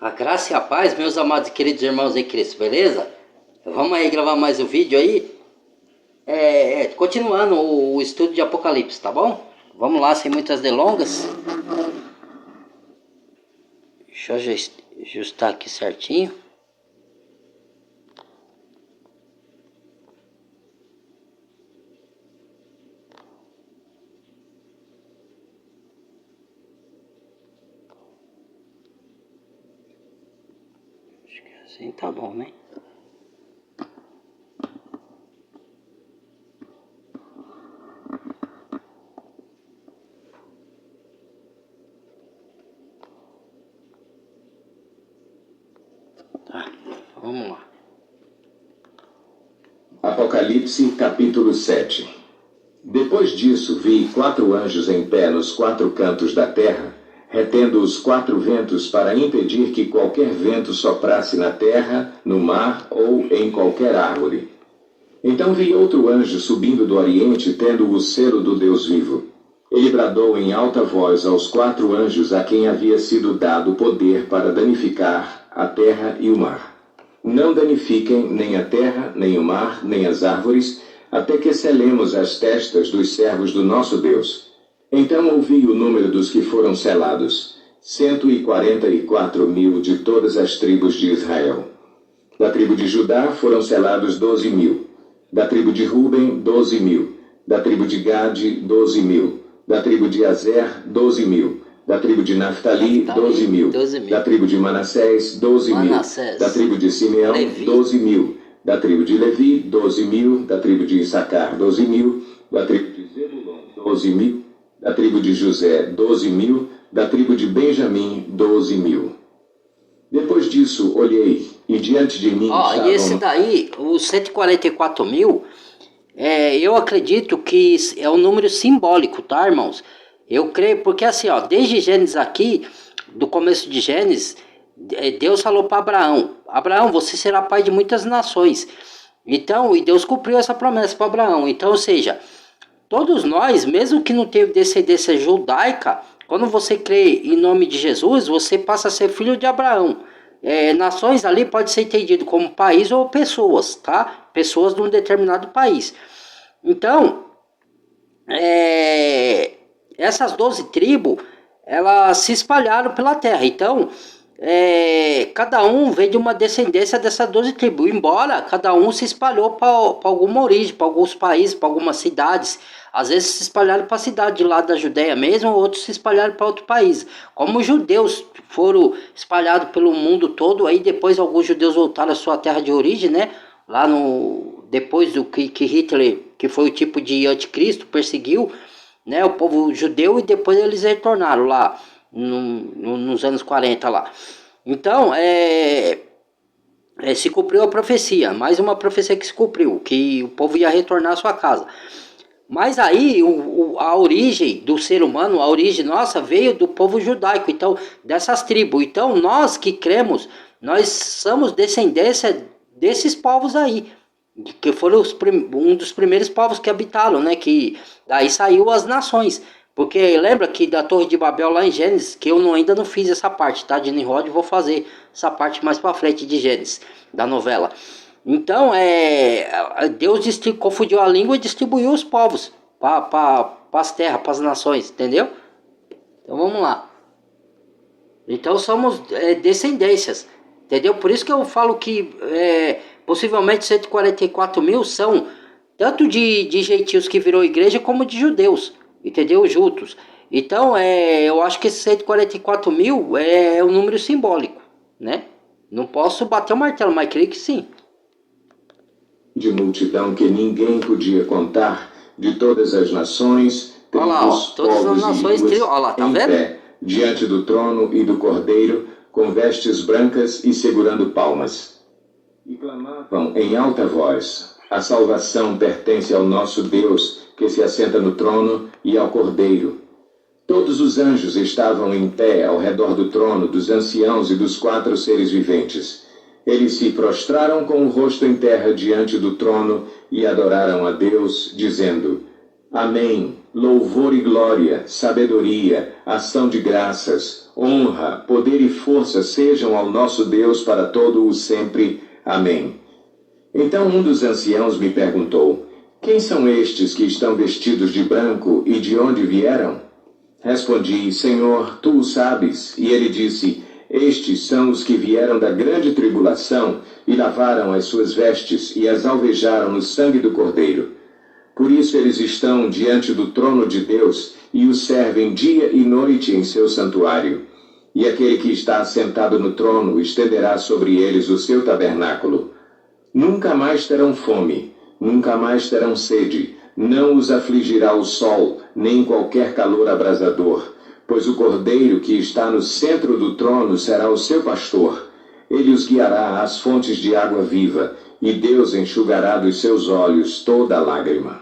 A graça e a paz, meus amados e queridos irmãos em Cristo, beleza? Vamos aí gravar mais um vídeo aí. Continuando o estudo de Apocalipse, tá bom? Vamos lá, sem muitas delongas. Deixa eu ajustar aqui certinho. Acho que assim tá bom, né? Tá, vamos lá. Apocalipse capítulo 7. Depois disso vi 4 anjos em pé nos 4 cantos da terra, retendo os 4 ventos para impedir que qualquer vento soprasse na terra, no mar ou em qualquer árvore. Então vi outro anjo subindo do oriente, tendo o selo do Deus vivo. Ele bradou em alta voz aos 4 anjos a quem havia sido dado poder para danificar a terra e o mar. Não danifiquem nem a terra, nem o mar, nem as árvores, até que selemos as testas dos servos do nosso Deus. Então ouvi o número dos que foram selados, 144.000 de todas as tribos de Israel. Da tribo de Judá foram selados 12.000. Da tribo de Ruben, 12.000. Da tribo de Gade, 12.000. Da tribo de Azer, 12.000. Da tribo de Naftali, 12.000. Da tribo de Manassés, 12.000. Da tribo de Simeão, 12.000. Da tribo de Levi, 12.000. Da tribo de Issacar, 12.000. Da tribo de Zebulon, 12.000. Da tribo de José, 12.000. Da tribo de Benjamim, 12.000. Depois disso, olhei, e diante de mim estavam... E esse daí, os 144.000, eu acredito que é um número simbólico, tá, irmãos? Eu creio, porque assim, desde Gênesis aqui, do começo de Gênesis, Deus falou para Abraão: Abraão, você será pai de muitas nações. Então, e Deus cumpriu essa promessa para Abraão. Então, ou seja, todos nós, mesmo que não tenha descendência judaica, quando você crê em nome de Jesus, você passa a ser filho de Abraão. Nações ali pode ser entendido como país ou pessoas, tá? Pessoas de um determinado país. Então, essas 12 tribos, elas se espalharam pela terra. Então, cada um veio de uma descendência dessas 12 tribos, embora cada um se espalhou para alguma origem, para alguns países, para algumas cidades. Às vezes se espalharam para a cidade lá da Judéia mesmo, outros se espalharam para outro país. Como os judeus foram espalhados pelo mundo todo, aí depois alguns judeus voltaram à sua terra de origem, né? Lá depois do que Hitler, que foi o tipo de anticristo, perseguiu, né, o povo judeu, e depois eles retornaram lá nos anos 40 lá. Então, se cumpriu a profecia, mais uma profecia que se cumpriu, que o povo ia retornar à sua casa. Mas aí a origem do ser humano, a origem nossa veio do povo judaico, então dessas tribos. Então nós que cremos, nós somos descendência desses povos aí, que foram um dos primeiros povos que habitaram, né? Que daí saiu as nações. Porque lembra que da Torre de Babel lá em Gênesis, que eu ainda não fiz essa parte, tá? De Nimrod, vou fazer essa parte mais pra frente de Gênesis, da novela. Então, Deus confundiu a língua e distribuiu os povos para as terras, para as nações, entendeu? Então vamos lá. Então somos descendências, entendeu? Por isso que eu falo que possivelmente 144.000 são tanto de gentios que virou igreja, como de judeus, entendeu? Juntos. Então eu acho que esse 144.000 é um número simbólico, né? Não posso bater o martelo, mas creio que sim. De multidão que ninguém podia contar, de todas as nações, tribos, todas as nações, tá em vendo? Pé, diante do trono e do Cordeiro, com vestes brancas e segurando palmas. E clamavam em alta voz: a salvação pertence ao nosso Deus, que se assenta no trono, e ao Cordeiro. Todos os anjos estavam em pé ao redor do trono, dos anciãos e dos 4 seres viventes. Eles se prostraram com o rosto em terra diante do trono e adoraram a Deus, dizendo: Amém. louvor e glória, sabedoria, ação de graças, honra, poder e força sejam ao nosso Deus para todo o sempre. Amém. Então um dos anciãos me perguntou: quem são estes que estão vestidos de branco e de onde vieram? Respondi: Senhor, tu o sabes. E ele disse: estes são os que vieram da grande tribulação e lavaram as suas vestes e as alvejaram no sangue do Cordeiro. Por isso eles estão diante do trono de Deus e o servem dia e noite em seu santuário. E aquele que está assentado no trono estenderá sobre eles o seu tabernáculo. Nunca mais terão fome, nunca mais terão sede, não os afligirá o sol, nem qualquer calor abrasador, pois o Cordeiro que está no centro do trono será o seu pastor. Ele os guiará às fontes de água viva, e Deus enxugará dos seus olhos toda lágrima.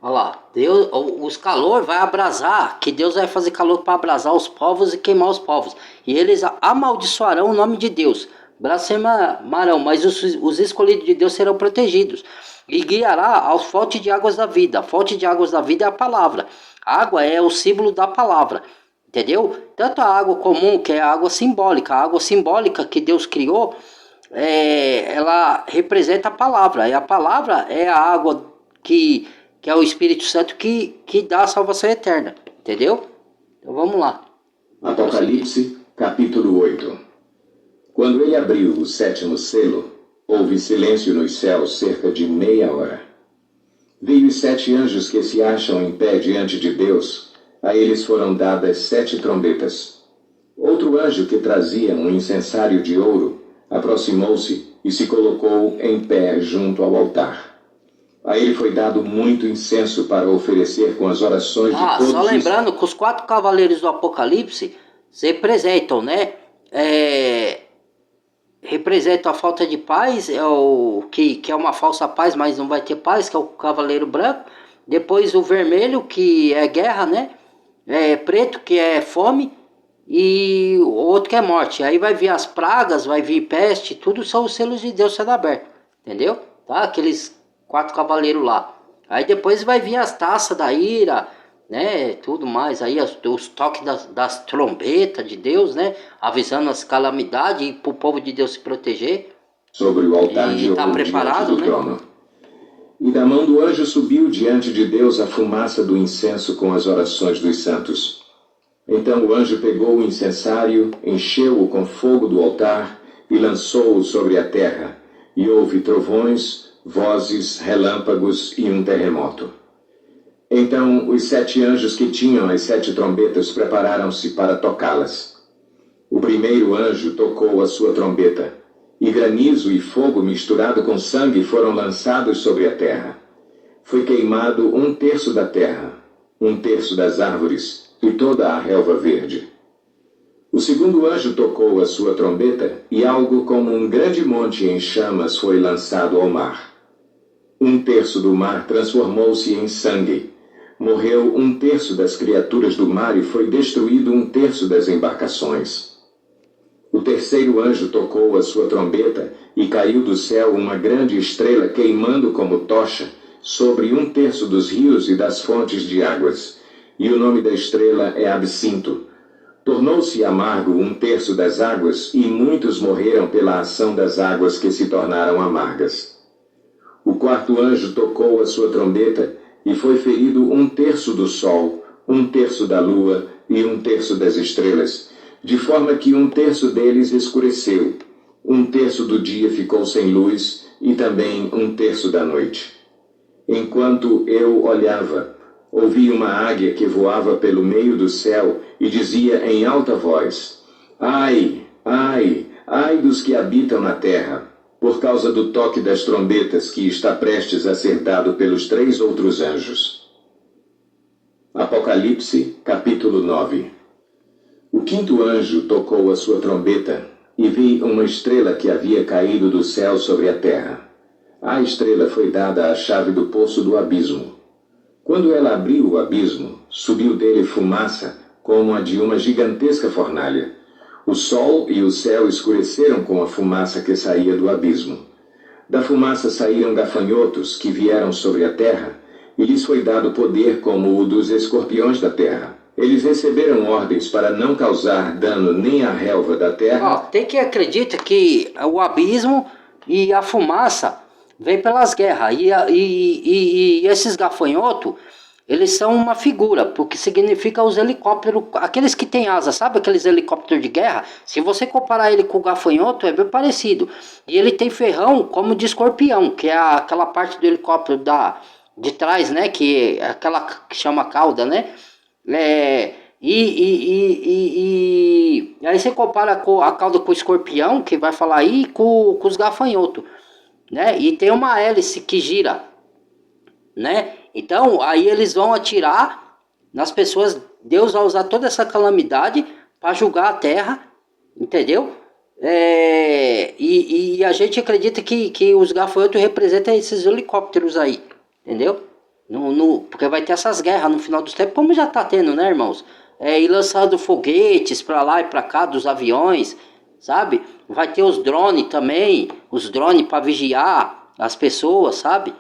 Olha lá, Deus, os calor vai abrasar, que Deus vai fazer calor para abrasar os povos e queimar os povos. E eles amaldiçoarão o nome de Deus, blasfemarão, mas os escolhidos de Deus serão protegidos. E guiará aos fontes de águas da vida. A fonte de águas da vida é a palavra. A água é o símbolo da palavra, entendeu? Tanto a água comum, que é a água simbólica que Deus criou, ela representa a palavra. E a palavra é a água que é o Espírito Santo que dá a salvação eterna, entendeu? Então vamos lá. Apocalipse, capítulo 8. Quando ele abriu o 7º selo, houve silêncio nos céus cerca de meia hora. Vi os 7 anjos que se acham em pé diante de Deus. A eles foram dadas 7 trombetas. Outro anjo que trazia um incensário de ouro aproximou-se e se colocou em pé junto ao altar. A ele foi dado muito incenso para oferecer com as orações de todos. Só lembrando que os 4 cavaleiros do Apocalipse se representam, né? Representam a falta de paz, que é uma falsa paz, mas não vai ter paz, que é o cavaleiro branco. Depois o vermelho, que é guerra, né? Preto, que é fome. E o outro que é morte. Aí vai vir as pragas, vai vir peste, tudo são os selos de Deus sendo abertos. Entendeu? Tá? Aqueles 4 cavaleiros lá. Aí depois vai vir as taças da ira, né? Tudo mais. Aí os toques das trombetas de Deus, né? Avisando as calamidades para o povo de Deus se proteger. Sobre o altar de ouro preparado, diante do trono. E da mão do anjo subiu diante de Deus a fumaça do incenso com as orações dos santos. Então o anjo pegou o incensário, encheu-o com fogo do altar e lançou-o sobre a terra. E houve trovões, vozes, relâmpagos e um terremoto. Então os 7 anjos que tinham as 7 trombetas prepararam-se para tocá-las. O primeiro anjo tocou a sua trombeta, e granizo e fogo misturado com sangue foram lançados sobre a terra. Foi queimado 1/3 da terra, 1/3 das árvores e toda a relva verde. O segundo anjo tocou a sua trombeta, e algo como um grande monte em chamas foi lançado ao mar. 1/3 do mar transformou-se em sangue. Morreu 1/3 das criaturas do mar e foi destruído 1/3 das embarcações. O terceiro anjo tocou a sua trombeta e caiu do céu uma grande estrela queimando como tocha sobre 1/3 dos rios e das fontes de águas. E o nome da estrela é Absinto. Tornou-se amargo 1/3 das águas e muitos morreram pela ação das águas que se tornaram amargas. O quarto anjo tocou a sua trombeta e foi ferido 1/3 do sol, 1/3 da lua e 1/3 das estrelas, de forma que 1/3 deles escureceu, 1/3 do dia ficou sem luz e também 1/3 da noite. Enquanto eu olhava, ouvi uma águia que voava pelo meio do céu e dizia em alta voz: Ai, ai, ai dos que habitam na terra, por causa do toque das trombetas que está prestes a ser dado pelos 3 outros anjos. Apocalipse, capítulo 9. O quinto anjo tocou a sua trombeta, e vi uma estrela que havia caído do céu sobre a terra. À estrela foi dada a chave do poço do abismo. Quando ela abriu o abismo, subiu dele fumaça, como a de uma gigantesca fornalha. O sol e o céu escureceram com a fumaça que saía do abismo. Da fumaça saíram gafanhotos que vieram sobre a terra, e lhes foi dado poder como o dos escorpiões da terra. Eles receberam ordens para não causar dano nem à relva da terra. Tem que acreditar que o abismo e a fumaça vem pelas guerras. E esses gafanhotos, eles são uma figura, porque significa os helicópteros, aqueles que têm asa, sabe aqueles helicópteros de guerra? Se você comparar ele com o gafanhoto, é bem parecido. E ele tem ferrão como de escorpião, que é aquela parte do helicóptero de trás, né? Que é aquela que chama cauda, né? E aí você compara a cauda com o escorpião, que vai falar aí, com os gafanhotos, né? E tem uma hélice que gira, né? Então aí eles vão atirar nas pessoas. Deus vai usar toda essa calamidade para julgar a terra, entendeu? E a gente acredita que os gafanhotos representam esses helicópteros aí, entendeu? Porque vai ter essas guerras no final dos tempos, como já tá tendo, né, irmãos? E lançando foguetes pra lá e pra cá dos aviões, sabe? Vai ter os drones também, os drones para vigiar as pessoas, sabe?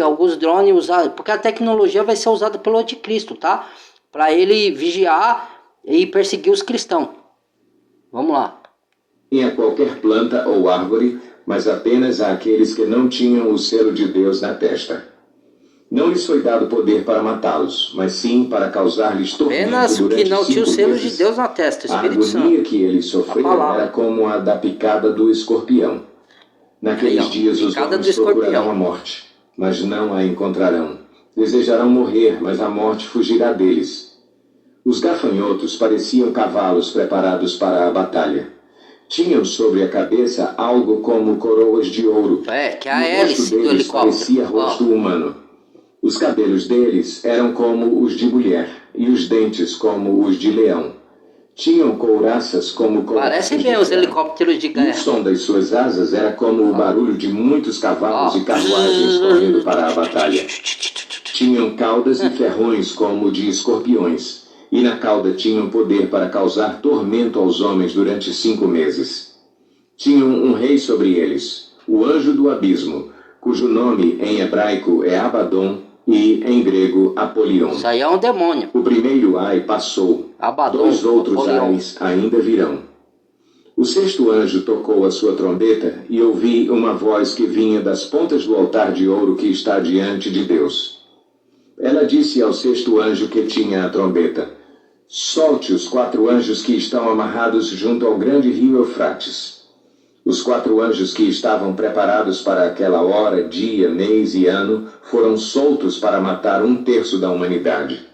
Alguns drones usados, porque a tecnologia vai ser usada pelo anticristo, tá? Para ele vigiar e perseguir os cristãos. Vamos lá. Nem a qualquer planta ou árvore, mas apenas àqueles que não tinham o selo de Deus na testa. Não lhes foi dado poder para matá-los, mas sim para causar-lhes tormento apenas durante que não tinha o 5 selo meses. de Deus na testa, o A Espírito agonia Santo. que eles sofreram era como a da picada do escorpião. Naqueles dias os homens procurarão a morte, mas não a encontrarão. Desejarão morrer, mas a morte fugirá deles. Os gafanhotos pareciam cavalos preparados para a batalha. Tinham sobre a cabeça algo como coroas de ouro. Que é a hélice do helicóptero. Parecia rosto humano. Os cabelos deles eram como os de mulher, e os dentes como os de leão. Tinham couraças como parecem bem os helicópteros de guerra. O som das suas asas era como o barulho de muitos cavalos e carruagens correndo para a batalha. Tinham caudas e ferrões como de escorpiões, e na cauda tinham poder para causar tormento aos homens durante 5 meses. Tinham um rei sobre eles, o anjo do abismo, cujo nome em hebraico é Abaddon e em grego Apolion. Isso aí é um demônio. O primeiro ai passou, Abaddon, 2 outros Apolion. ais ainda virão. O 6º anjo tocou a sua trombeta e ouvi uma voz que vinha das pontas do altar de ouro que está diante de Deus. Ela disse ao 6º anjo que tinha a trombeta: solte os 4 anjos que estão amarrados junto ao grande rio Eufrates. Os 4 anjos que estavam preparados para aquela hora, dia, mês e ano foram soltos para matar 1/3 da humanidade.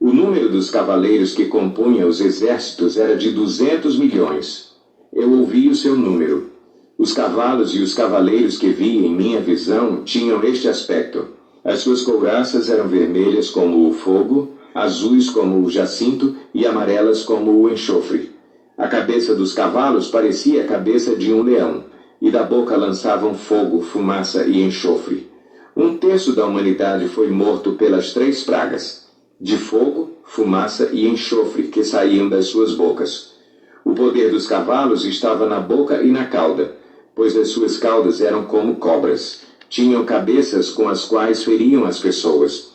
O número dos cavaleiros que compunham os exércitos era de 200 milhões. Eu ouvi o seu número. Os cavalos e os cavaleiros que vi em minha visão tinham este aspecto. As suas couraças eram vermelhas como o fogo, azuis como o jacinto e amarelas como o enxofre. A cabeça dos cavalos parecia a cabeça de um leão, e da boca lançavam fogo, fumaça e enxofre. 1/3 da humanidade foi morto pelas 3 pragas, de fogo, fumaça e enxofre que saíam das suas bocas. O poder dos cavalos estava na boca e na cauda, pois as suas caudas eram como cobras. Tinham cabeças com as quais feriam as pessoas.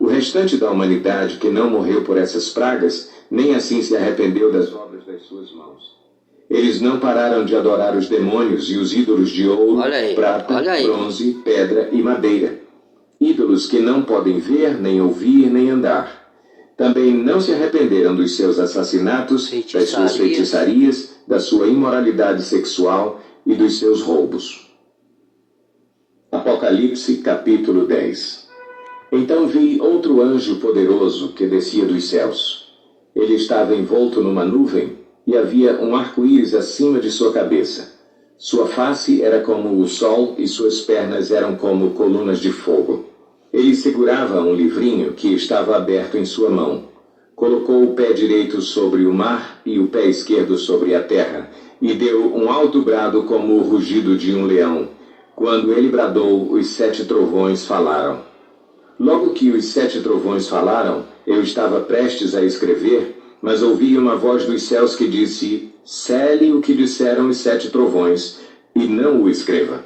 O restante da humanidade que não morreu por essas pragas, nem assim se arrependeu das obras das suas mãos. Eles não pararam de adorar os demônios e os ídolos de ouro, prata, bronze, pedra e madeira. Ídolos que não podem ver, nem ouvir, nem andar. Também não se arrependeram dos seus assassinatos, das suas feitiçarias, da sua imoralidade sexual e dos seus roubos. Apocalipse, capítulo 10. Então vi outro anjo poderoso que descia dos céus. Ele estava envolto numa nuvem e havia um arco-íris acima de sua cabeça. Sua face era como o sol e suas pernas eram como colunas de fogo. Ele segurava um livrinho que estava aberto em sua mão. Colocou o pé direito sobre o mar e o pé esquerdo sobre a terra, e deu um alto brado como o rugido de um leão. Quando ele bradou, os 7 trovões falaram. Logo que os 7 trovões falaram, eu estava prestes a escrever, mas ouvi uma voz dos céus que disse: cele o que disseram os 7 trovões, e não o escreva.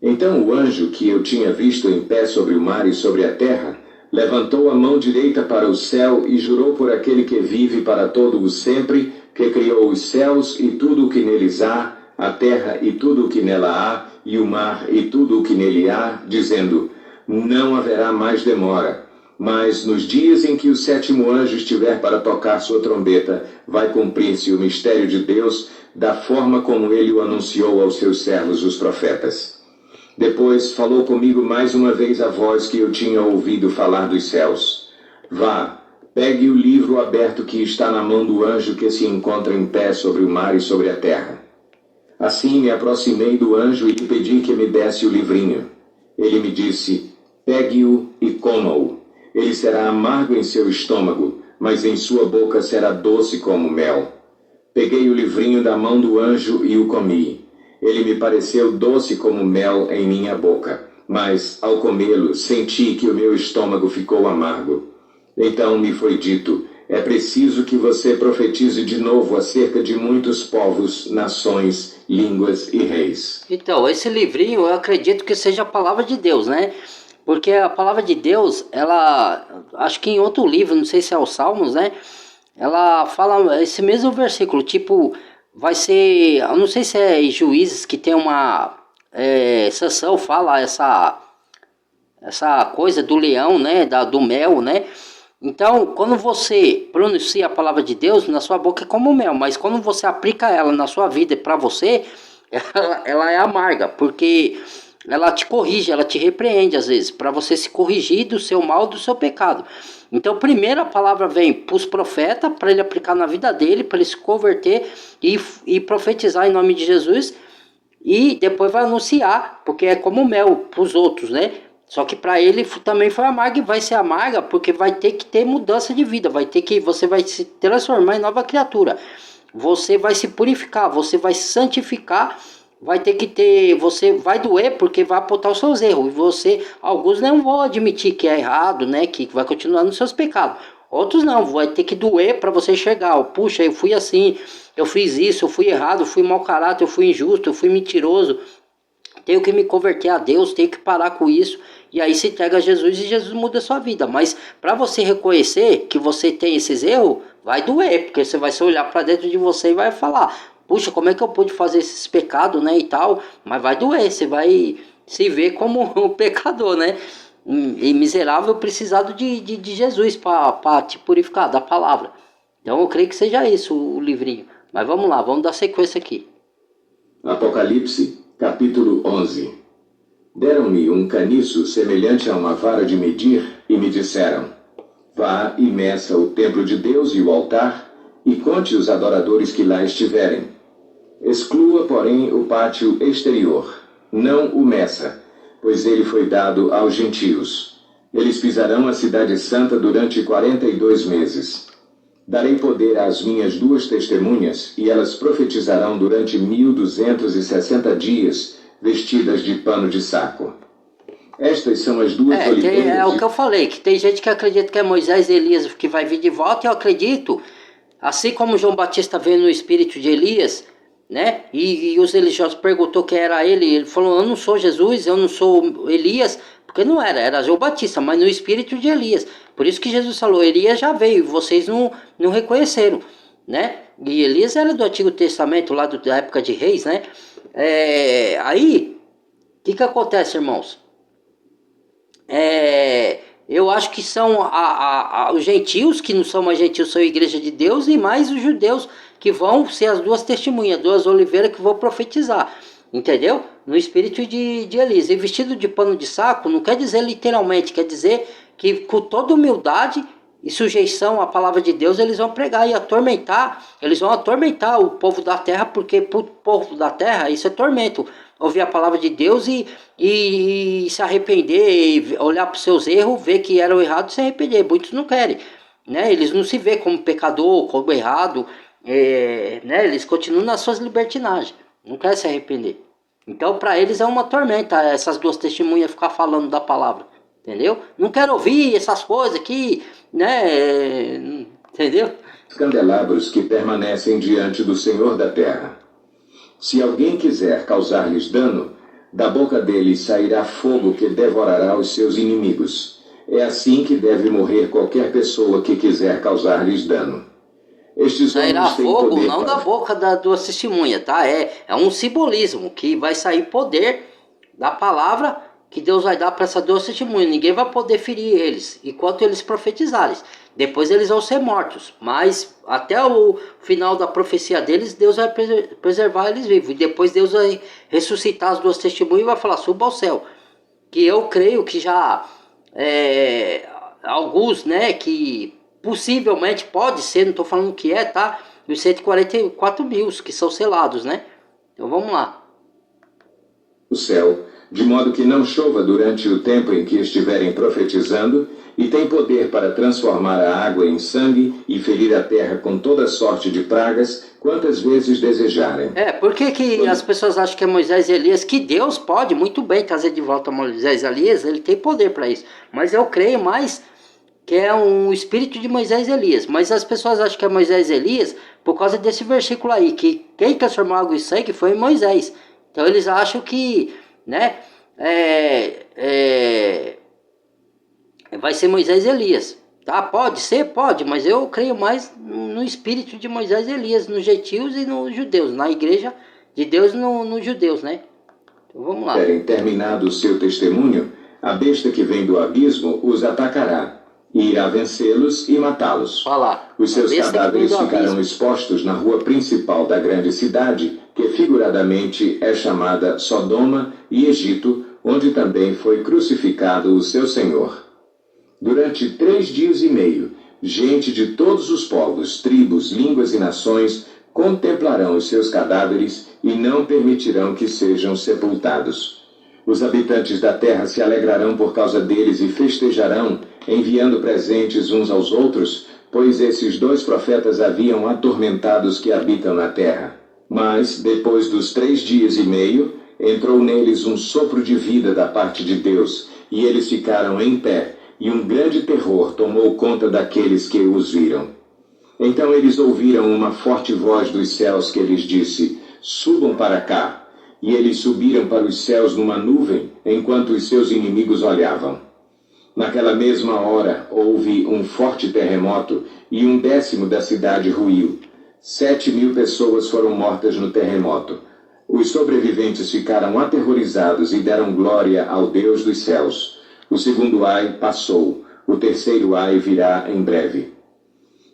Então o anjo que eu tinha visto em pé sobre o mar e sobre a terra, levantou a mão direita para o céu e jurou por aquele que vive para todo o sempre, que criou os céus e tudo o que neles há, a terra e tudo o que nela há, e o mar e tudo o que nele há, dizendo: não haverá mais demora. Mas nos dias em que o sétimo anjo estiver para tocar sua trombeta, vai cumprir-se o mistério de Deus, da forma como ele o anunciou aos seus servos os profetas. Depois falou comigo mais uma vez a voz que eu tinha ouvido falar dos céus. Vá, pegue o livro aberto que está na mão do anjo que se encontra em pé sobre o mar e sobre a terra. Assim me aproximei do anjo e lhe pedi que me desse o livrinho. Ele me disse: pegue-o e coma-o. Ele será amargo em seu estômago, mas em sua boca será doce como mel. Peguei o livrinho da mão do anjo e o comi. Ele me pareceu doce como mel em minha boca, mas, ao comê-lo, senti que o meu estômago ficou amargo. Então me foi dito: é preciso que você profetize de novo acerca de muitos povos, nações, línguas e reis. Então, esse livrinho eu acredito que seja a palavra de Deus, né? Porque a palavra de Deus, ela, acho que em outro livro, não sei se é os Salmos, né? Ela fala esse mesmo versículo, tipo, vai ser, eu não sei se é em Juízes que tem uma, Sansão fala essa coisa do leão, né? Do mel, né? Então, quando você pronuncia a palavra de Deus, na sua boca é como mel, mas quando você aplica ela na sua vida e para você, ela é amarga, porque ela te corrige, ela te repreende às vezes, para você se corrigir do seu mal, do seu pecado. Então, primeiro a palavra vem para os profetas, para ele aplicar na vida dele, para ele se converter e profetizar em nome de Jesus, e depois vai anunciar, porque é como mel para os outros, né? Só que para ele também foi amarga e vai ser amarga, porque vai ter que ter mudança de vida, você vai se transformar em nova criatura. Você vai se purificar, você vai se santificar, vai ter que ter, você vai doer porque vai apontar os seus erros. E alguns não vão admitir que é errado, né, que vai continuar nos seus pecados. Outros não, vai ter que doer para você enxergar. Puxa, eu fui assim, eu fiz isso, eu fui errado, eu fui mau caráter, eu fui injusto, eu fui mentiroso. Tenho que me converter a Deus, tenho que parar com isso. E aí se entrega a Jesus e Jesus muda a sua vida. Mas para você reconhecer que você tem esses erros, vai doer. Porque você vai se olhar para dentro de você e vai falar: puxa, como é que eu pude fazer esses pecados, né, e tal. Mas vai doer, você vai se ver como um pecador, né. E miserável, precisado de Jesus para te purificar, da palavra. Então eu creio que seja isso o livrinho. Mas vamos lá, vamos dar sequência aqui. Apocalipse, capítulo 11. Deram-me um caniço semelhante a uma vara de medir e me disseram: vá e meça o templo de Deus e o altar, e conte os adoradores que lá estiverem. Exclua, porém, o pátio exterior. Não o meça, pois ele foi dado aos gentios. Eles pisarão a cidade santa durante 42 meses. Darei poder às minhas duas testemunhas, e elas profetizarão durante 1260 dias, vestidas de pano de saco. Estas são as duas oliveiras. É o que eu falei, que tem gente que acredita que é Moisés e Elias que vai vir de volta, e eu acredito, assim como João Batista veio no espírito de Elias, né? E os religiosos perguntou quem era ele falou: eu não sou Jesus, eu não sou Elias, porque não era João Batista, mas no espírito de Elias. Por isso que Jesus falou: Elias já veio, vocês não reconheceram, né? E Elias era do Antigo Testamento, lá da época de reis, né? Aí, o que acontece, irmãos? Eu acho que são os gentios, que não são mais gentios, são a igreja de Deus, e mais os judeus, que vão ser as duas testemunhas, duas oliveiras que vão profetizar, entendeu? No espírito de Elias. E vestido de pano de saco não quer dizer literalmente, quer dizer que com toda humildade e sujeição à palavra de Deus, eles vão pregar e eles vão atormentar o povo da terra, porque para o povo da terra isso é tormento. Ouvir a palavra de Deus e se arrepender, e olhar para os seus erros, ver que eram errados e se arrepender. Muitos não querem, né? Eles não se veem como pecador, como errado, né? Eles continuam nas suas libertinagens, não querem se arrepender. Então para eles é uma tormenta essas duas testemunhas ficar falando da palavra, entendeu? Não quero ouvir essas coisas aqui, né? Entendeu? Candelabros que permanecem diante do Senhor da terra. Se alguém quiser causar-lhes dano, Da boca dele sairá fogo que devorará os seus inimigos. É assim que deve morrer qualquer pessoa que quiser causar-lhes dano. Estes Sairá homens têm fogo poder não da boca das duas testemunhas, tá? É um simbolismo que vai sair poder da palavra que Deus vai dar para essas duas testemunhas. Ninguém vai poder ferir eles enquanto eles profetizarem. Depois eles vão ser mortos. Mas até o final da profecia deles, Deus vai preservar eles vivos. E depois Deus vai ressuscitar as duas testemunhas e vai falar: suba ao céu. Que eu creio que já alguns, né, que possivelmente pode ser, não estou falando que é, tá? Os 144 mil que são selados, né? Então vamos lá. O céu, de modo que não chova durante o tempo em que estiverem profetizando, e tem poder para transformar a água em sangue e ferir a terra com toda sorte de pragas, quantas vezes desejarem. Por que as pessoas acham que é Moisés e Elias? Que Deus pode muito bem trazer de volta Moisés e Elias, ele tem poder para isso. Mas eu creio mais que é um espírito de Moisés e Elias. Mas as pessoas acham que é Moisés e Elias por causa desse versículo aí, que quem transformou água em sangue foi Moisés. Então eles acham que, né, vai ser Moisés e Elias. Tá? Pode ser, pode, mas eu creio mais no espírito de Moisés e Elias, nos gentios e nos judeus, na igreja de Deus e nos judeus, né? Então vamos lá. Terem terminado o seu testemunho, a besta que vem do abismo os atacará, e irá vencê-los e matá-los. Os seus cadáveres ficarão expostos na rua principal da grande cidade, que figuradamente é chamada Sodoma e Egito, onde também foi crucificado o seu Senhor. Durante 3 dias e meio, gente de todos os povos, tribos, línguas e nações contemplarão os seus cadáveres e não permitirão que sejam sepultados. Os habitantes da terra se alegrarão por causa deles e festejarão, enviando presentes uns aos outros, pois esses 2 profetas haviam atormentado os que habitam na terra. Mas, depois dos 3 dias e meio, entrou neles um sopro de vida da parte de Deus, e eles ficaram em pé, e um grande terror tomou conta daqueles que os viram. Então eles ouviram uma forte voz dos céus que lhes disse: subam para cá. E eles subiram para os céus numa nuvem, enquanto os seus inimigos olhavam. Naquela mesma hora houve um forte terremoto, e 1/10 da cidade ruiu. 7.000 pessoas foram mortas no terremoto. Os sobreviventes ficaram aterrorizados e deram glória ao Deus dos céus. O segundo ai passou, o terceiro ai virá em breve.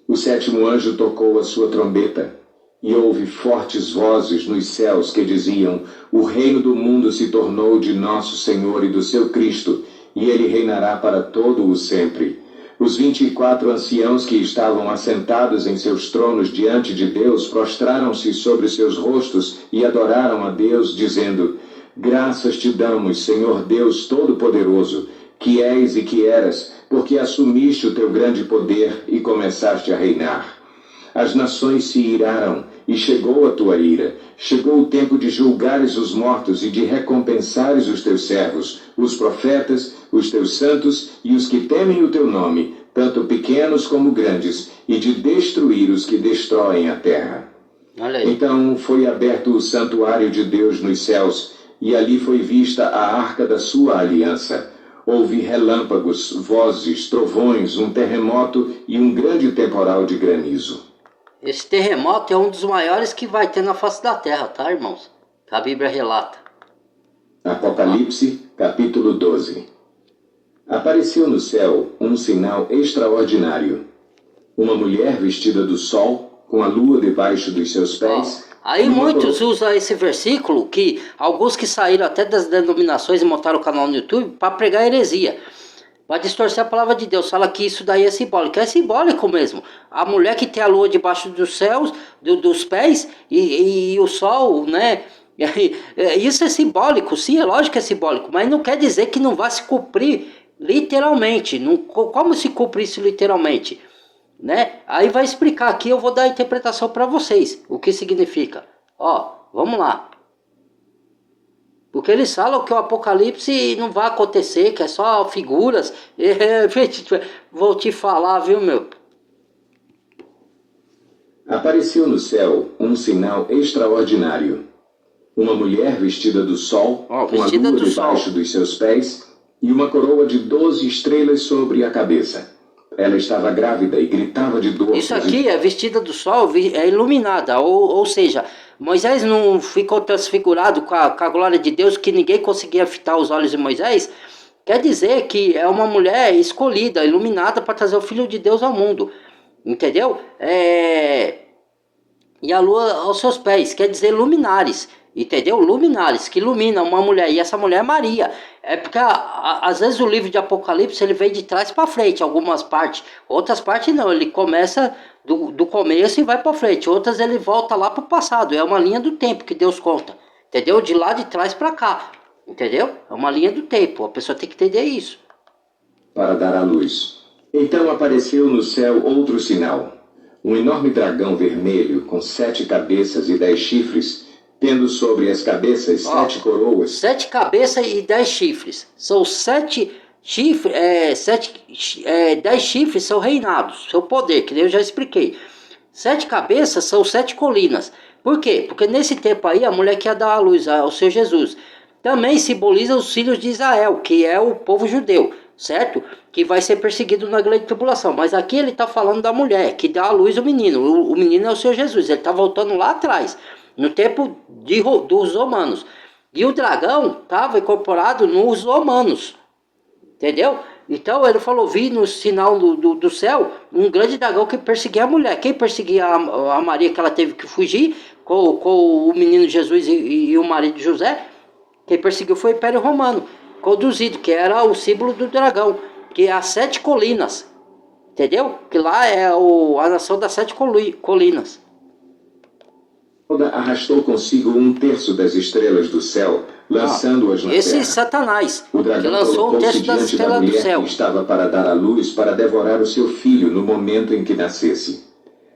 O 7º anjo tocou a sua trombeta, e houve fortes vozes nos céus que diziam: o reino do mundo se tornou de nosso Senhor e do seu Cristo, e ele reinará para todo o sempre. Os 24 anciãos que estavam assentados em seus tronos diante de Deus prostraram-se sobre seus rostos e adoraram a Deus, dizendo: graças te damos, Senhor Deus Todo-Poderoso, que és e que eras, porque assumiste o teu grande poder e começaste a reinar. As nações se iraram, e chegou a tua ira. Chegou o tempo de julgares os mortos e de recompensares os teus servos, os profetas, os teus santos e os que temem o teu nome, tanto pequenos como grandes, e de destruir os que destroem a terra. Então foi aberto o santuário de Deus nos céus, e ali foi vista a arca da sua aliança. Houve relâmpagos, vozes, trovões, um terremoto e um grande temporal de granizo. Esse terremoto é um dos maiores que vai ter na face da terra, tá, irmãos? Que a Bíblia relata. Apocalipse, capítulo 12. Apareceu no céu um sinal extraordinário. Uma mulher vestida do sol, com a lua debaixo dos seus pés. Aí muitos usam esse versículo, que alguns que saíram até das denominações e montaram o canal no YouTube para pregar heresia. Vai distorcer a palavra de Deus. Fala que isso daí é simbólico. É simbólico mesmo. A mulher que tem a lua debaixo dos céus, dos pés, e o sol, né? Isso é simbólico. Sim, é lógico que é simbólico. Mas não quer dizer que não vai se cumprir literalmente. Não, como se cumpre isso literalmente? Né? Aí vai explicar aqui. Eu vou dar a interpretação para vocês. O que significa. Vamos lá. Porque eles falam que o Apocalipse não vai acontecer, que é só figuras. Gente, vou te falar, viu, meu? Apareceu no céu um sinal extraordinário. uma mulher vestida do sol, Ó, com a vestida lua do debaixo sol. dos seus pés e uma coroa de 12 estrelas sobre a cabeça. Ela estava grávida e gritava de dor. Isso aqui é vestida do sol, é iluminada, ou seja, Moisés não ficou transfigurado com a glória de Deus que ninguém conseguia fitar os olhos de Moisés. Quer dizer que é uma mulher escolhida, iluminada para trazer o Filho de Deus ao mundo, entendeu? E a lua aos seus pés, quer dizer luminares, entendeu? Luminares, que ilumina uma mulher, e essa mulher é Maria. É porque às vezes o livro de Apocalipse ele vem de trás para frente, algumas partes, outras partes não, ele começa do começo e vai para frente, outras ele volta lá para o passado, é uma linha do tempo que Deus conta, entendeu? De lá de trás para cá, entendeu? É uma linha do tempo, a pessoa tem que entender isso. Para dar à luz. Então apareceu no céu outro sinal. Um enorme dragão vermelho, com 7 cabeças e 10 chifres, tendo sobre as cabeças 7 coroas. 7 cabeças e 10 chifres. São 7 chifres, 10 chifres são reinados, seu poder, que eu já expliquei. 7 cabeças são 7 colinas. Por quê? Porque nesse tempo aí a mulher que ia dar a luz ao seu Jesus também simboliza os filhos de Israel, que é o povo judeu, certo? Que vai ser perseguido na grande tribulação. Mas aqui ele está falando da mulher que dá à luz o menino. O menino é o seu Jesus. Ele está voltando lá atrás, no tempo dos romanos. E o dragão estava incorporado nos romanos, entendeu? Então ele falou, vi no sinal do céu um grande dragão que perseguia a mulher. Quem perseguia a Maria, que ela teve que fugir com o menino Jesus e o marido José? Quem perseguiu foi o Império Romano, conduzido, que era o símbolo do dragão, que é as 7 colinas, entendeu? Que lá é a nação das 7 colinas. Arrastou consigo 1/3 das estrelas do céu, lançando-as na esse terra. Satanás, O dragão que lançou 1/3 das diante da estrelas do mulher céu. que estava para dar à luz para devorar o seu filho no momento em que nascesse.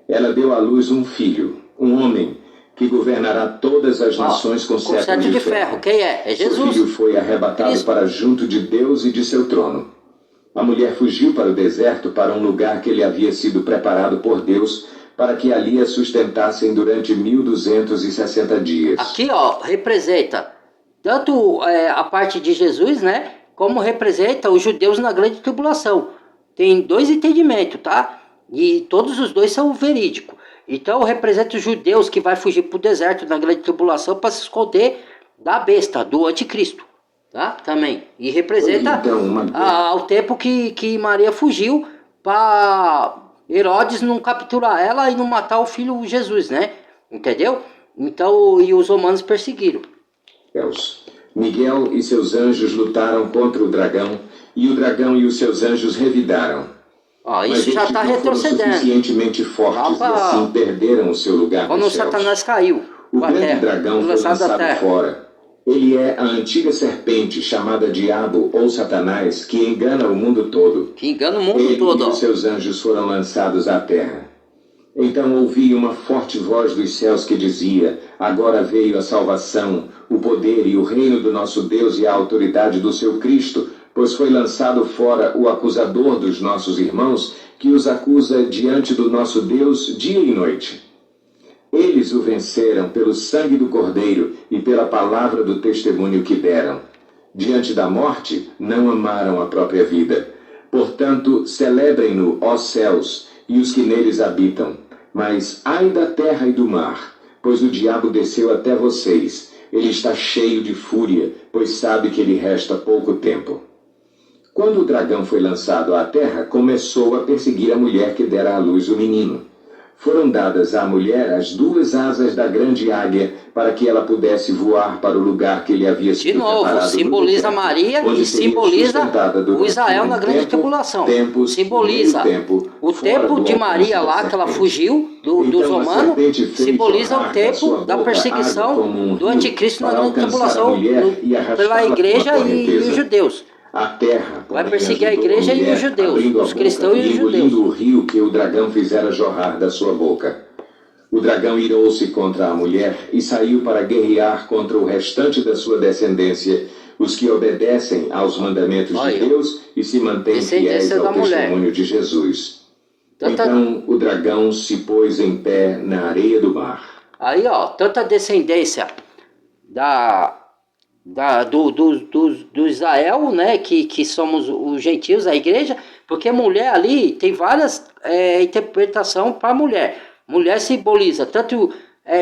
Ela deu à luz um filho, um homem, que governará todas as nações com cetro de ferro. Quem é? É Jesus. Seu filho foi arrebatado Cristo. para junto de Deus e de seu trono. A mulher fugiu para o deserto, para um lugar que lhe havia sido preparado por Deus, para que ali a sustentassem durante 1260 dias. Aqui, representa tanto a parte de Jesus, né? Como representa os judeus na grande tribulação. Tem 2 entendimentos, tá? E todos os 2 são verídicos. Então representa os judeus que vai fugir para o deserto na grande tribulação para se esconder da besta, do anticristo, tá? Também. E representa o tempo que Maria fugiu para Herodes não capturar ela e não matar o filho Jesus, né? Entendeu? Então, e os romanos perseguiram. Miguel e seus anjos lutaram contra o dragão, e o dragão e os seus anjos revidaram. Isso já está retrocedendo. Suficientemente fortes e assim perderam o seu lugar quando nos o céus. Satanás caiu. O grande dragão foi lançado fora. Ele é a antiga serpente chamada Diabo ou Satanás, que engana o mundo todo. Que engana o mundo Ele todo. E os seus anjos foram lançados à terra. Então ouvi uma forte voz dos céus que dizia: agora veio a salvação, o poder e o reino do nosso Deus e a autoridade do seu Cristo, pois foi lançado fora o acusador dos nossos irmãos, que os acusa diante do nosso Deus dia e noite. Eles o venceram pelo sangue do Cordeiro e pela palavra do testemunho que deram. Diante da morte, não amaram a própria vida. Portanto, celebrem-no, ó céus, e os que neles habitam. Mas ai da terra e do mar, pois o diabo desceu até vocês. Ele está cheio de fúria, pois sabe que lhe resta pouco tempo. Quando o dragão foi lançado à terra, começou a perseguir a mulher que dera à luz o menino. Foram dadas à mulher as 2 asas da grande águia, para que ela pudesse voar para o lugar que lhe havia sido preparado. De novo, simboliza Maria e simboliza o Israel na grande tribulação. Simboliza o tempo de Maria lá, que ela fugiu dos romanos, simboliza o tempo da perseguição do anticristo na grande tribulação pela igreja e os judeus. A terra vai perseguir a igreja e os judeus, os cristãos e os judeus. O rio que o dragão fizera jorrar da sua boca. O dragão irou-se contra a mulher e saiu para guerrear contra o restante da sua descendência, os que obedecem aos mandamentos de Deus e se mantêm fiéis ao testemunho de Jesus. Então o dragão se pôs em pé na areia do mar. Aí, tanta descendência do Israel, né, que somos os gentios, a igreja, porque mulher ali tem várias interpretações para mulher. Mulher simboliza, tanto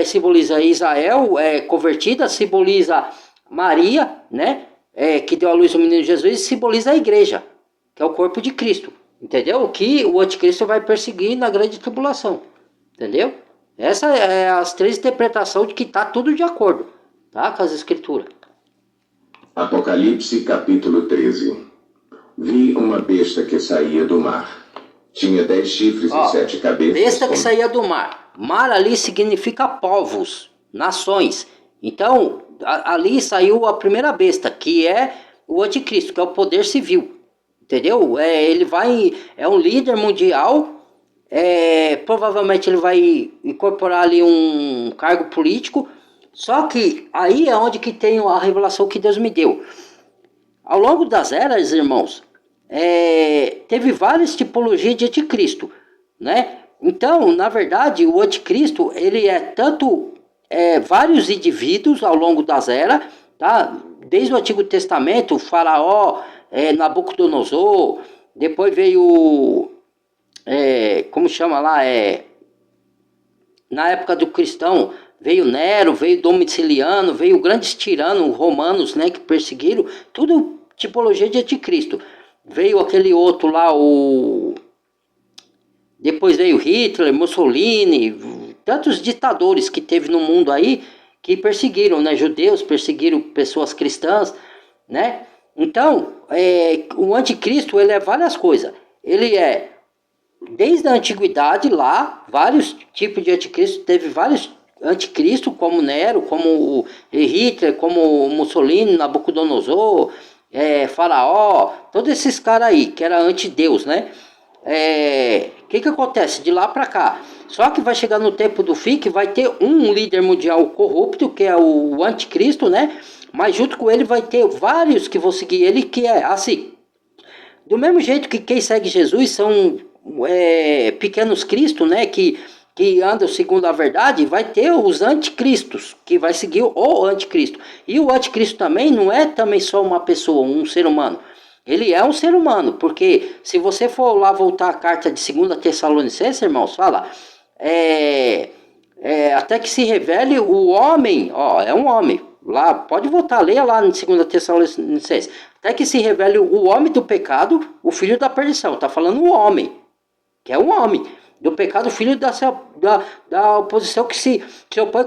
simboliza Israel convertida, simboliza Maria, né, que deu à luz o menino Jesus, e simboliza a igreja, que é o corpo de Cristo, entendeu? Que o anticristo vai perseguir na grande tribulação, entendeu? Essa é as três interpretações de que está tudo de acordo, tá, com as escrituras. Apocalipse capítulo 13. Vi uma besta que saía do mar. Tinha 10 chifres e 7 cabeças. Besta que saía do mar. Mar ali significa povos, nações. Então, ali saiu a primeira besta, que é o anticristo, que é o poder civil. Entendeu? Ele vai... É um líder mundial. Provavelmente ele vai incorporar ali um cargo político. Só que aí é onde que tem a revelação que Deus me deu. Ao longo das eras, irmãos, teve várias tipologias de anticristo, né? Então, na verdade, o anticristo, ele é tanto vários indivíduos ao longo das eras, tá? Desde o Antigo Testamento, o faraó, Nabucodonosor, depois veio, como chama lá, na época do cristão, veio Nero, veio Domiciliano, veio grandes tiranos romanos, né, que perseguiram, tudo tipologia de anticristo. Veio aquele outro lá, depois veio Hitler, Mussolini, tantos ditadores que teve no mundo aí, que perseguiram, né, judeus, perseguiram pessoas cristãs, né. Então, o anticristo, ele é várias coisas. Ele desde a antiguidade lá, vários tipos de anticristo, teve vários anticristo, como Nero, como Hitler, como Mussolini, Nabucodonosor, Faraó, todos esses caras aí, que era anti-Deus, né? Que acontece? De lá para cá. Só que vai chegar no tempo do fim que vai ter um líder mundial corrupto, que é o anticristo, né? Mas junto com ele vai ter vários que vão seguir ele, que é assim. Do mesmo jeito que quem segue Jesus são pequenos cristos, né? Que andam segundo a verdade, vai ter os anticristos, que vai seguir o anticristo. E o anticristo também não é também só uma pessoa, um ser humano. Ele é um ser humano, porque se você for lá voltar a carta de 2 Tessalonicenses, irmãos, fala, até que se revele o homem, é um homem. Lá, pode voltar, leia lá em 2 Tessalonicenses. Até que se revele o homem do pecado, o filho da perdição. Está falando o homem, que é um homem. Do pecado, filho da oposição que se opõe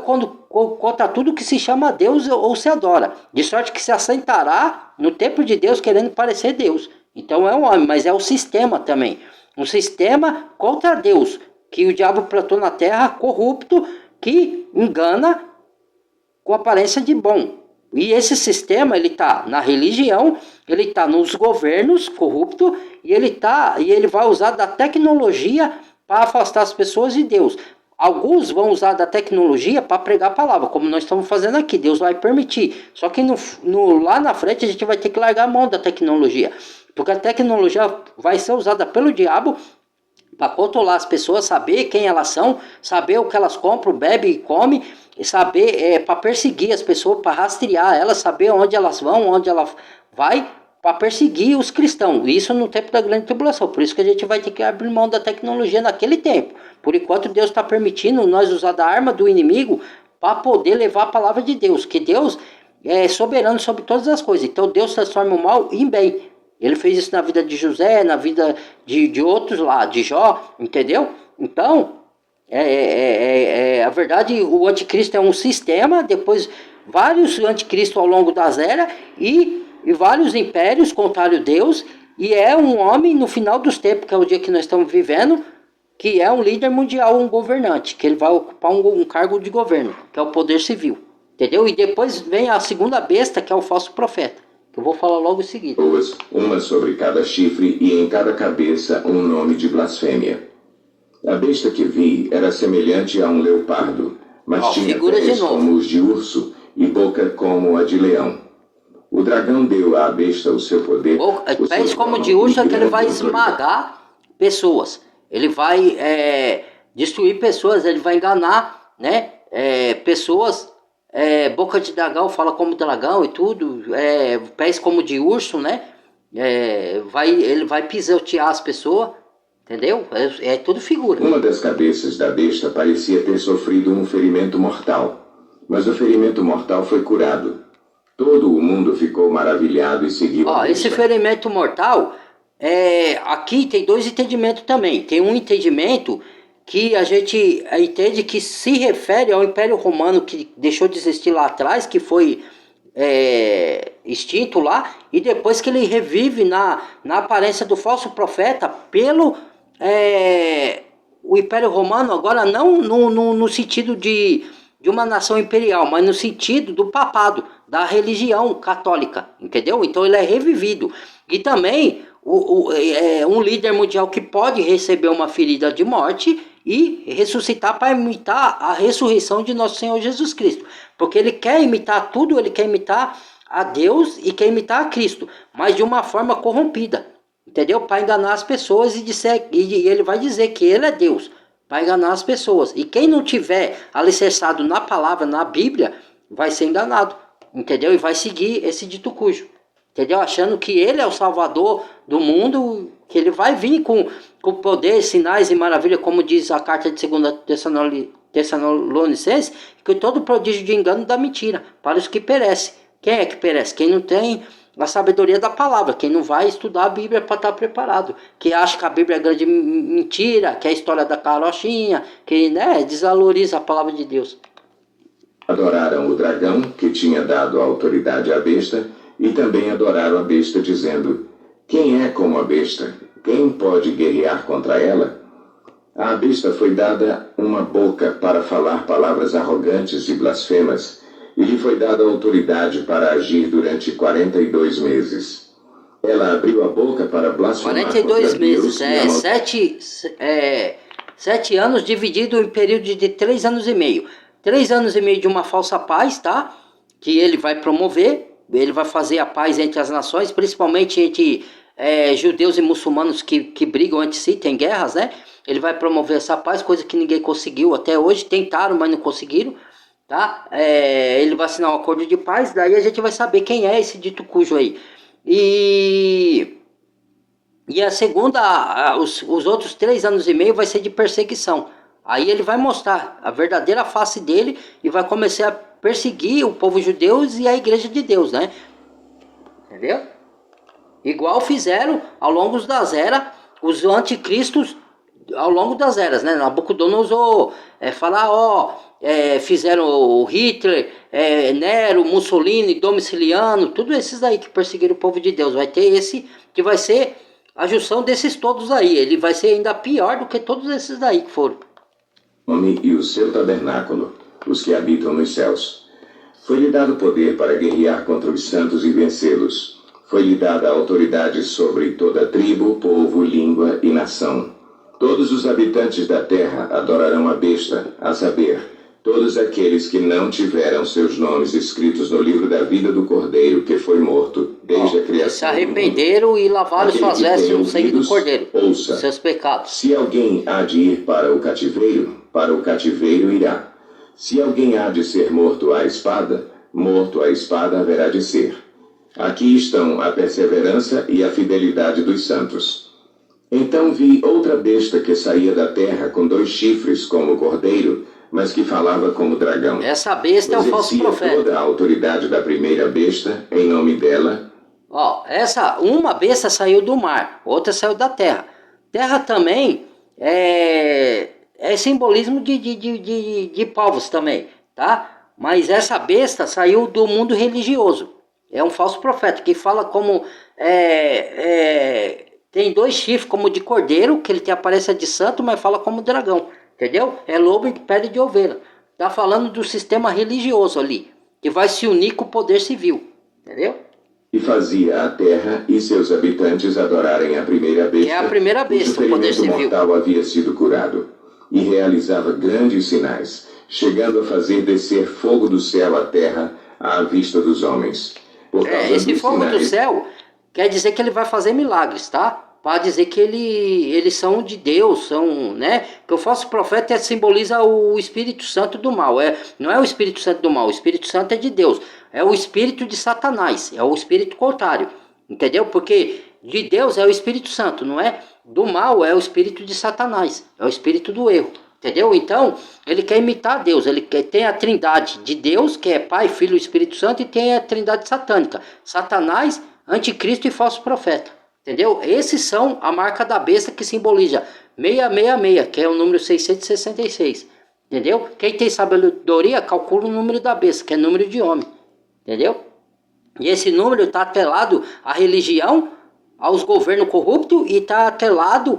contra tudo que se chama Deus ou se adora. De sorte que se assentará no templo de Deus querendo parecer Deus. Então é um homem, mas é o sistema também. Um sistema contra Deus, que o diabo plantou na terra, corrupto, que engana com aparência de bom. E esse sistema, ele está na religião, ele está nos governos corruptos, e ele vai usar da tecnologia para afastar as pessoas de Deus. Alguns vão usar da tecnologia para pregar a palavra, como nós estamos fazendo aqui. Deus vai permitir. Só que lá na frente a gente vai ter que largar a mão da tecnologia. Porque a tecnologia vai ser usada pelo diabo para controlar as pessoas, saber quem elas são, saber o que elas compram, bebem e comem, saber para perseguir as pessoas, para rastrear elas, saber onde elas vão, onde ela vai, para perseguir os cristãos. Isso no tempo da grande tribulação. Por isso que a gente vai ter que abrir mão da tecnologia naquele tempo. Por enquanto Deus está permitindo nós usar da arma do inimigo para poder levar a palavra de Deus. Que Deus é soberano sobre todas as coisas. Então Deus transforma o mal em bem. Ele fez isso na vida de José, na vida de outros lá, de Jó, entendeu? Então, a verdade, o anticristo é um sistema, depois vários anticristos ao longo das eras e vários impérios contrário a Deus, e é um homem no final dos tempos, que é o dia que nós estamos vivendo, que é um líder mundial, um governante, que ele vai ocupar um cargo de governo, que é o poder civil, entendeu? E depois vem a segunda besta, que é o falso profeta, que eu vou falar logo em seguida. Uma sobre cada chifre e em cada cabeça um nome de blasfêmia. A besta que vi era semelhante a um leopardo, mas tinha pés como os de urso e boca como a de leão. O dragão deu à besta o seu poder. Pés como de urso é que ele vai esmagar pessoas. Ele vai destruir pessoas, ele vai enganar, né, pessoas boca de dragão, fala como dragão e tudo, pés como de urso, né? Ele vai pisotear as pessoas, entendeu? É tudo figura. Uma das cabeças da besta parecia ter sofrido um ferimento mortal, mas o ferimento mortal foi curado. Todo o mundo ficou maravilhado e seguiu a besta. Esse ferimento mortal, aqui tem dois entendimentos também. Tem um entendimento que a gente entende que se refere ao Império Romano, que deixou de existir lá atrás, que foi extinto lá, e depois que ele revive na aparência do falso profeta pelo o Império Romano, agora não no sentido de uma nação imperial, mas no sentido do papado, da religião católica, entendeu? Então ele é revivido. E também um líder mundial que pode receber uma ferida de morte e ressuscitar para imitar a ressurreição de nosso Senhor Jesus Cristo. Porque ele quer imitar tudo, ele quer imitar a Deus e quer imitar a Cristo, mas de uma forma corrompida, entendeu? Para enganar as pessoas e ele vai dizer que ele é Deus, para enganar as pessoas. E quem não tiver alicerçado na palavra, na Bíblia, vai ser enganado, entendeu? E vai seguir esse dito cujo, entendeu? Achando que ele é o salvador do mundo, que ele vai vir com poder, sinais e maravilha, como diz a carta de 2 Tessalonicenses, que todo prodígio de engano dá mentira para os que perecem. Quem é que perece? Quem não tem a sabedoria da palavra, quem não vai estudar a Bíblia para estar preparado, que acha que a Bíblia é grande mentira, que é a história da carochinha, que desvaloriza a palavra de Deus. Adoraram o dragão, que tinha dado a autoridade à besta, e também adoraram a besta, dizendo: quem é como a besta? Quem pode guerrear contra ela? À besta foi dada uma boca para falar palavras arrogantes e blasfemas, e lhe foi dada autoridade para agir durante 42 meses. Ela abriu a boca para blasfemar 42 contra Deus meses, 7 anos dividido em período de 3 anos e meio. 3 anos e meio de uma falsa paz, tá? Que ele vai promover, ele vai fazer a paz entre as nações, principalmente entre judeus e muçulmanos que brigam entre si, tem guerras, né? Ele vai promover essa paz, coisa que ninguém conseguiu até hoje, tentaram, mas não conseguiram, tá? Ele vai assinar um acordo de paz, daí a gente vai saber quem é esse dito cujo aí. E a segunda, os outros 3 anos e meio vai ser de perseguição. Aí ele vai mostrar a verdadeira face dele e vai começar a perseguir o povo judeu e a igreja de Deus, né? Entendeu? Igual fizeram ao longo das eras os anticristos ao longo das eras, né? Nabucodonosor, Faraó, fizeram o Hitler, Nero, Mussolini, Domiciliano, tudo esses aí que perseguiram o povo de Deus. Vai ter esse que vai ser a junção desses todos aí. Ele vai ser ainda pior do que todos esses daí que foram. Homem e o seu tabernáculo, os que habitam nos céus. Foi-lhe dado poder para guerrear contra os santos e vencê-los. Foi-lhe dada a autoridade sobre toda tribo, povo, língua e nação. Todos os habitantes da terra adorarão a besta, a saber, todos aqueles que não tiveram seus nomes escritos no livro da vida do Cordeiro que foi morto desde a criação. Se arrependeram e lavaram suas vestes no sangue do Cordeiro, ouça, seus pecados. Se alguém há de ir para o cativeiro irá. Se alguém há de ser morto à espada haverá de ser. Aqui estão a perseverança e a fidelidade dos santos. Então vi outra besta que saía da terra com 2 chifres como o cordeiro, mas que falava como dragão. Essa besta é o falso profeta. Toda a autoridade da primeira besta, em nome dela. Uma besta saiu do mar, outra saiu da terra. Terra também é simbolismo de povos também, tá? Mas essa besta saiu do mundo religioso. É um falso profeta que fala como tem 2 chifres como de cordeiro, que ele tem a aparência de santo, mas fala como dragão, entendeu? É lobo de pele de ovelha. Tá falando do sistema religioso ali, que vai se unir com o poder civil, entendeu? E fazia a terra e seus habitantes adorarem a primeira besta, que é a primeira besta, o poder civil. Mortal havia sido curado, e realizava grandes sinais, chegando a fazer descer fogo do céu à terra à vista dos homens. Esse fogo do céu quer dizer que ele vai fazer milagres, tá? para dizer que eles são de Deus, são, né? Que o falso profeta simboliza o Espírito Santo do mal. Não é o Espírito Santo do mal, o Espírito Santo é de Deus. É o espírito de Satanás, é o espírito contrário. Entendeu? Porque de Deus é o Espírito Santo, não é? Do mal é o espírito de Satanás, é o espírito do erro. Entendeu? Então, ele quer imitar Deus, tem a trindade de Deus, que é Pai, Filho e Espírito Santo, e tem a trindade satânica, Satanás, Anticristo e falso profeta. Entendeu? Esses são a marca da besta que simboliza 666, que é o número 666. Entendeu? Quem tem sabedoria calcula o número da besta, que é número de homem. Entendeu? E esse número está atrelado à religião, aos governos corruptos, e está atrelado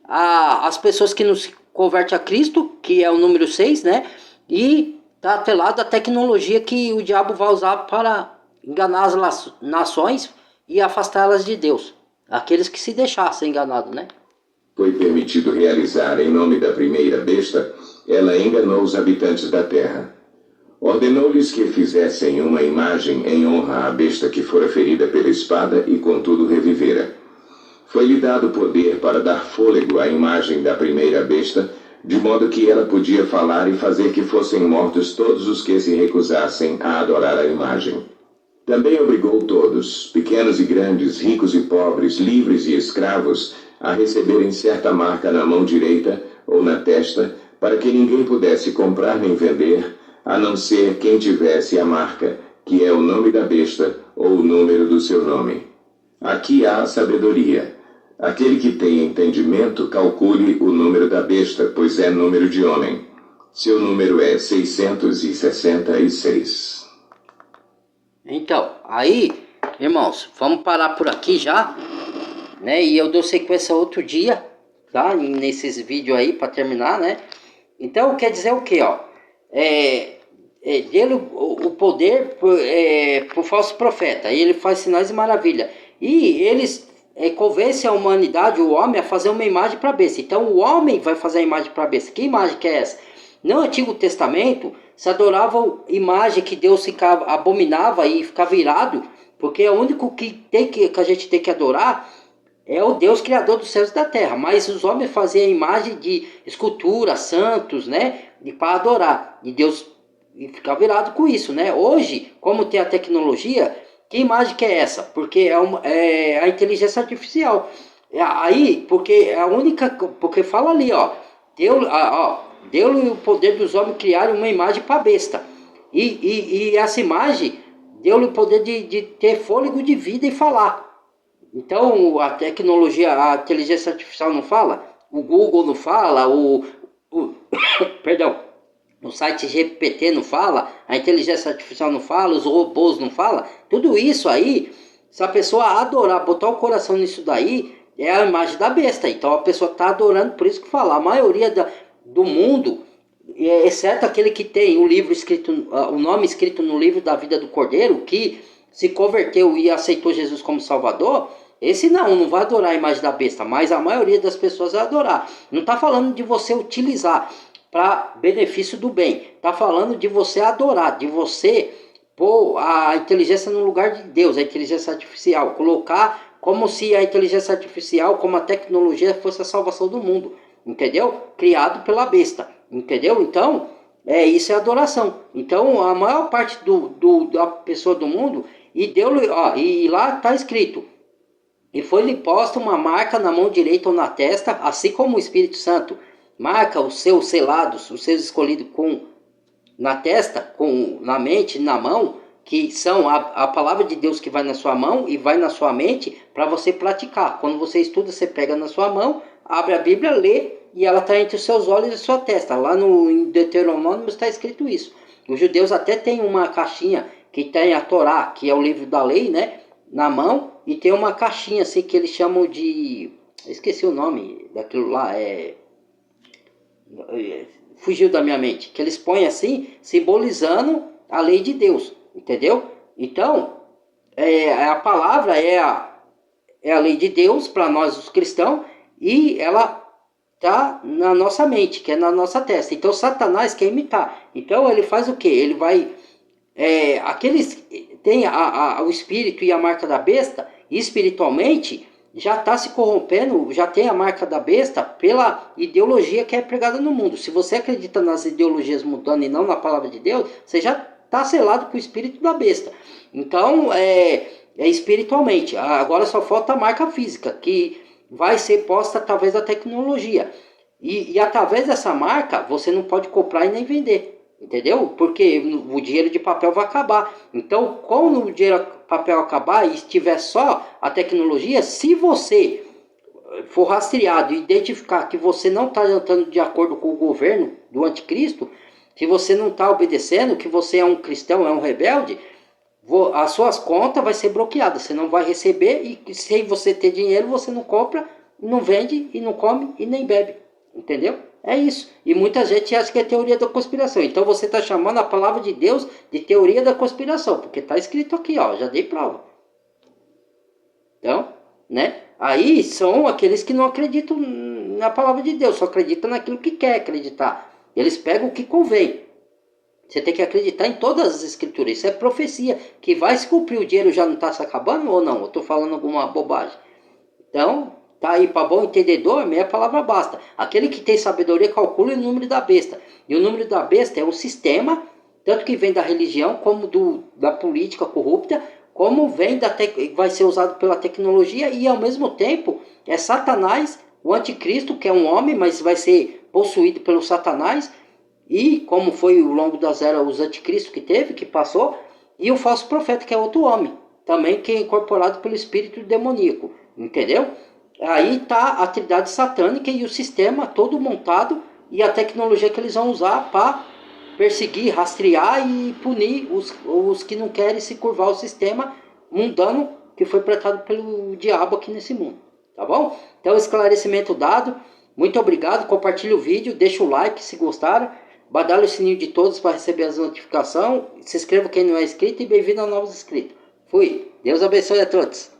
às pessoas que não se convertem a Cristo, que é o número 6, né? E está atrelado à tecnologia que o diabo vai usar para enganar as nações e afastá-las de Deus. Aqueles que se deixassem enganados, né? Foi permitido realizar em nome da primeira besta, ela enganou os habitantes da terra. Ordenou-lhes que fizessem uma imagem em honra à besta que fora ferida pela espada e contudo revivera. Foi-lhe dado poder para dar fôlego à imagem da primeira besta, de modo que ela podia falar e fazer que fossem mortos todos os que se recusassem a adorar a imagem. Também obrigou todos, pequenos e grandes, ricos e pobres, livres e escravos, a receberem certa marca na mão direita ou na testa, para que ninguém pudesse comprar nem vender, a não ser quem tivesse a marca, que é o nome da besta ou o número do seu nome. Aqui há sabedoria. Aquele que tem entendimento, calcule o número da besta, pois é número de homem. Seu número é 666. Então, aí, irmãos, vamos parar por aqui já, né? E eu dou sequência outro dia, tá? Nesses vídeos aí, para terminar, né? Então, quer dizer o quê, ó? Dele o poder pro falso profeta. E ele faz sinais e maravilha. E eles convencem a humanidade, o homem, a fazer uma imagem para a besta. Então, o homem vai fazer a imagem para a besta. Que imagem que é essa? No Antigo Testamento, se adorava imagem que Deus abominava e ficava irado, porque é o único que a gente tem que adorar é o Deus criador dos céus e da terra. Mas os homens faziam a imagem de escultura, santos, né? Para adorar. E Deus ficava irado com isso, né? Hoje, como tem a tecnologia, que imagem que é essa? Porque é a inteligência artificial. Aí, porque é a única... Porque fala ali, ó. Deu-lhe o poder dos homens criarem uma imagem para a besta. E essa imagem deu-lhe o poder de ter fôlego de vida e falar. Então, a tecnologia, a inteligência artificial não fala, o Google não fala, perdão, o site GPT não fala, a inteligência artificial não fala, os robôs não falam. Tudo isso aí, se a pessoa adorar, botar o coração nisso daí, é a imagem da besta. Então, a pessoa está adorando, por isso que fala, a maioria do mundo, exceto aquele que tem o livro escrito, o nome escrito no livro da vida do Cordeiro, que se converteu e aceitou Jesus como Salvador, esse não vai adorar a imagem da besta, mas a maioria das pessoas vai adorar. Não está falando de você utilizar para benefício do bem, está falando de você adorar, de você pôr a inteligência no lugar de Deus, a inteligência artificial, colocar como se a inteligência artificial, como a tecnologia fosse a salvação do mundo. Entendeu? Criado pela besta. Entendeu? Então, isso é adoração. Então, a maior parte da pessoa do mundo, e lá está escrito, e foi-lhe posta uma marca na mão direita ou na testa, assim como o Espírito Santo marca os seus selados, os seus escolhidos na testa, na mente, na mão, que são a palavra de Deus que vai na sua mão e vai na sua mente para você praticar. Quando você estuda, você pega na sua mão, abre a Bíblia, lê, e ela está entre os seus olhos e sua testa. Lá em Deuteronômio está escrito isso. Os judeus até têm uma caixinha que tem a Torá, que é o livro da lei, né, na mão, e tem uma caixinha assim que eles chamam de... Esqueci o nome daquilo lá, fugiu da minha mente. Que eles põem assim, simbolizando a lei de Deus, entendeu? Então, a palavra é a lei de Deus para nós os cristãos, e ela está na nossa mente, que é na nossa testa. Então Satanás quer imitar. Então ele faz o quê? Ele vai... aqueles tem o espírito e a marca da besta, espiritualmente, já está se corrompendo, já tem a marca da besta pela ideologia que é pregada no mundo. Se você acredita nas ideologias mudando e não na palavra de Deus, você já está selado com o espírito da besta. Então, é espiritualmente. Agora só falta a marca física, que vai ser posta através da tecnologia. E através dessa marca, você não pode comprar e nem vender. Entendeu? Porque o dinheiro de papel vai acabar. Então, quando o dinheiro de papel acabar e estiver só a tecnologia, se você for rastreado e identificar que você não está andando de acordo com o governo do anticristo, que você não está obedecendo, que você é um cristão, é um rebelde, as suas contas vai ser bloqueadas. Você não vai receber e sem você ter dinheiro, você não compra, não vende e não come e nem bebe. Entendeu? É isso. E muita gente acha que é teoria da conspiração. Então você está chamando a palavra de Deus de teoria da conspiração. Porque está escrito aqui, ó. Já dei prova. Então, né? Aí são aqueles que não acreditam na palavra de Deus. Só acreditam naquilo que quer acreditar. Eles pegam o que convém. Você tem que acreditar em todas as escrituras. Isso é profecia. Que vai se cumprir. O dinheiro já não está se acabando ou não? Eu estou falando alguma bobagem. Então... tá aí, para bom entendedor, meia palavra basta. Aquele que tem sabedoria calcula o número da besta. E o número da besta é um sistema, tanto que vem da religião, como da política corrupta, como vem vai ser usado pela tecnologia, e ao mesmo tempo é Satanás, o anticristo, que é um homem, mas vai ser possuído pelo Satanás, e como foi ao longo das eras os anticristos que teve, que passou, e o falso profeta, que é outro homem, também que é incorporado pelo espírito demoníaco, entendeu? Aí está a trindade satânica e o sistema todo montado e a tecnologia que eles vão usar para perseguir, rastrear e punir os que não querem se curvar ao sistema mundano que foi pregado pelo diabo aqui nesse mundo. Tá bom? Então, esclarecimento dado. Muito obrigado. Compartilhe o vídeo, deixa o like se gostaram. Badale o sininho de todos para receber as notificações. Se inscreva quem não é inscrito e bem-vindo a novos inscritos. Fui. Deus abençoe a todos.